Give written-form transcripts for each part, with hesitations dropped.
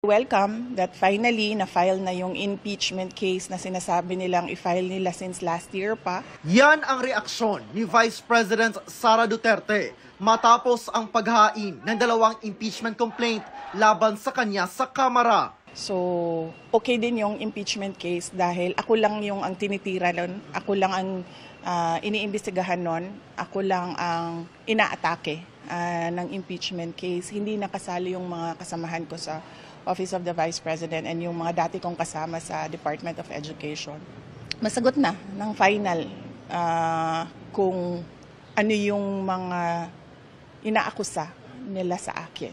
Welcome that finally na-file na yung impeachment case na sinasabi nilang i-file nila since last year pa. Yan ang reaksyon ni Vice President Sara Duterte matapos ang paghain ng dalawang impeachment complaint laban sa kanya sa Kamara. So, okay din yung impeachment case dahil ako lang yung ang tinitira nun, ako lang ang iniimbestigahan nun, ako lang ang inaatake ng impeachment case. Hindi nakasali yung mga kasamahan ko sa Office of the Vice President and yung mga dati kong kasama sa Department of Education. Masagot na ng final kung ano yung mga inaakusa nila sa akin.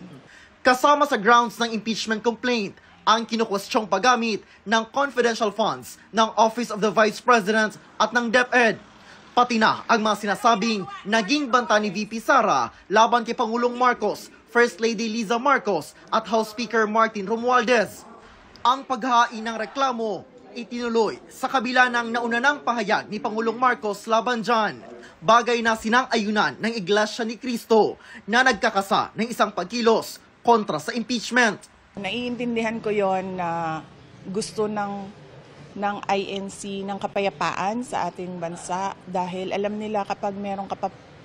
Kasama sa grounds ng impeachment complaint ang kinukwestyong paggamit ng confidential funds ng Office of the Vice President at ng DepEd. Pati na ang mga sinasabing naging banta ni VP Sara laban kay Pangulong Marcos, First Lady Liza Marcos at House Speaker Martin Romualdez. Ang paghain ng reklamo itinuloy sa kabila ng naunanang pahayag ni Pangulong Marcos laban dyan. Bagay na sinang-ayunan ng Iglesia ni Cristo na nagkakasa ng isang pagkilos kontra sa impeachment. Naiintindihan ko yon na gusto ng INC ng kapayapaan sa ating bansa dahil alam nila kapag merong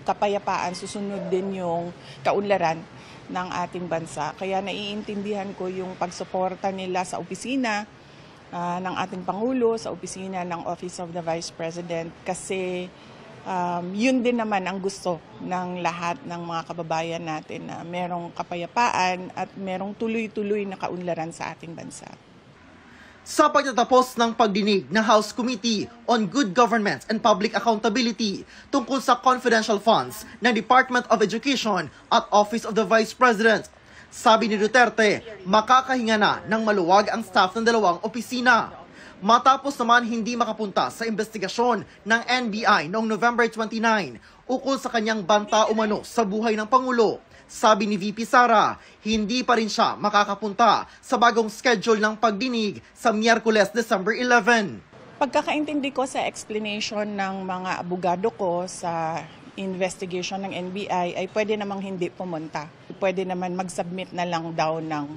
kapayapaan, susunod din yung kaunlaran ng ating bansa. Kaya naiintindihan ko yung pagsuporta nila sa opisina ng ating Pangulo, sa opisina ng Office of the Vice President kasi yun din naman ang gusto ng lahat ng mga kababayan natin na merong kapayapaan at merong tuloy-tuloy na kaunlaran sa ating bansa. Sa pagtatapos ng pagdinig ng House Committee on Good Government and Public Accountability tungkol sa confidential funds ng Department of Education at Office of the Vice President, sabi ni Duterte, makakahinga na ng maluwag ang staff ng dalawang opisina. Matapos naman hindi makapunta sa investigasyon ng NBI noong November 29 ukol sa kanyang banta umano sa buhay ng Pangulo. Sabi ni VP Sara, hindi pa rin siya makakapunta sa bagong schedule ng pagdinig sa Miyerkules, December 11. Pagkakaintindi ko sa explanation ng mga abogado ko sa investigation ng NBI ay pwede namang hindi pumunta. Pwede naman mag-submit na lang daw ng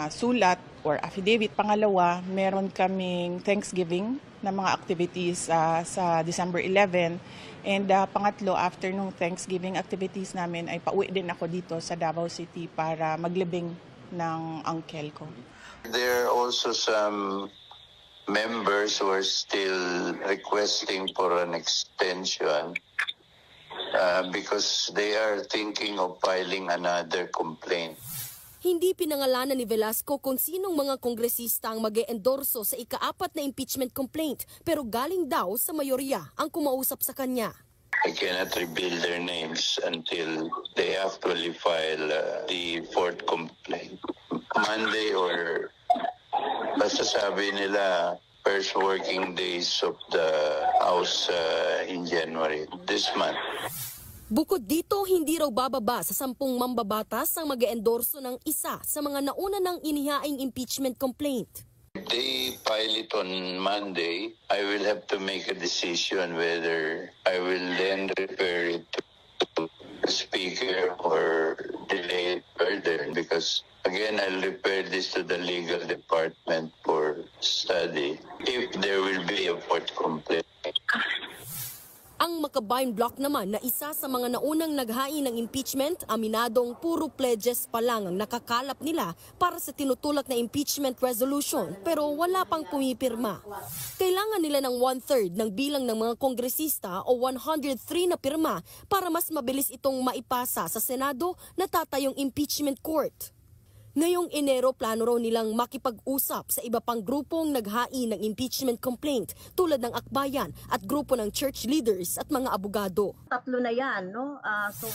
sulat or affidavit. Pangalawa, meron kaming Thanksgiving na mga activities sa December 11. And pangatlo, after nung Thanksgiving activities namin, ay pauwi din ako dito sa Davao City para maglibing ng uncle ko. There are also some members who are still requesting for an extension because they are thinking of filing another complaint. Hindi pinangalanan ni Velasco kung sinong mga kongresista ang mag-e-endorso sa ika-4 na impeachment complaint pero galing daw sa mayorya ang kumausap sa kanya. I cannot reveal their names until they actually file the 4th complaint. Monday or basta sabi nila first working days of the House in January this month. Bukod dito, hindi raw bababa sa 10 mambabatas ang mag-e-endorso ng isa sa mga nauna ng inihaing impeachment complaint. If they file it on Monday, I will have to make a decision whether I will then refer it to the Speaker or delay it further because again, I'll refer this to the legal department for study if there will be a 4th complaint. Ang Makabayan Block naman na isa sa mga naunang naghain ng impeachment, aminadong puro pledges pa lang ang nakakalap nila para sa tinutulak na impeachment resolution pero wala pang pumipirma. Kailangan nila ng 1/3 ng bilang ng mga kongresista o 103 na pirma para mas mabilis itong maipasa sa Senado na tatayong impeachment court. Ngayong Enero, plano raw nilang makipag-usap sa iba pang grupong naghain ng impeachment complaint tulad ng Akbayan at grupo ng church leaders at mga abogado. Tatlo na yan, no? So,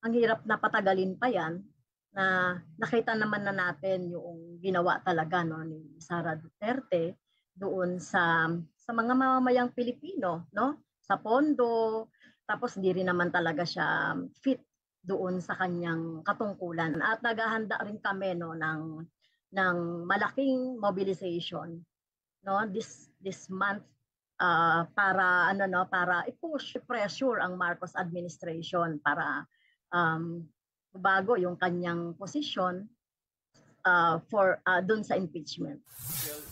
ang hirap na patagalin pa yan na nakita naman na natin yung ginawa talaga no, ni Sara Duterte doon sa mga mamamayang Pilipino, no? Sa pondo, tapos hindi rin naman talaga siya fit doon sa kanyang katungkulan at naghahanda rin kami no ng malaking mobilization no this month para para i-push pressure ang Marcos administration para bago yung kanyang posisyon dun sa impeachment.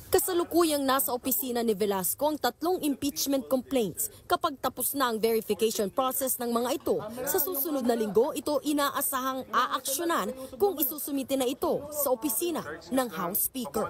Kasalukuyang nasa opisina ni Velasco ang 3 impeachment complaints. Kapag tapos na ang verification process ng mga ito, sa susunod na linggo ito inaasahang aaksyonan kung isusumite na ito sa opisina ng House Speaker.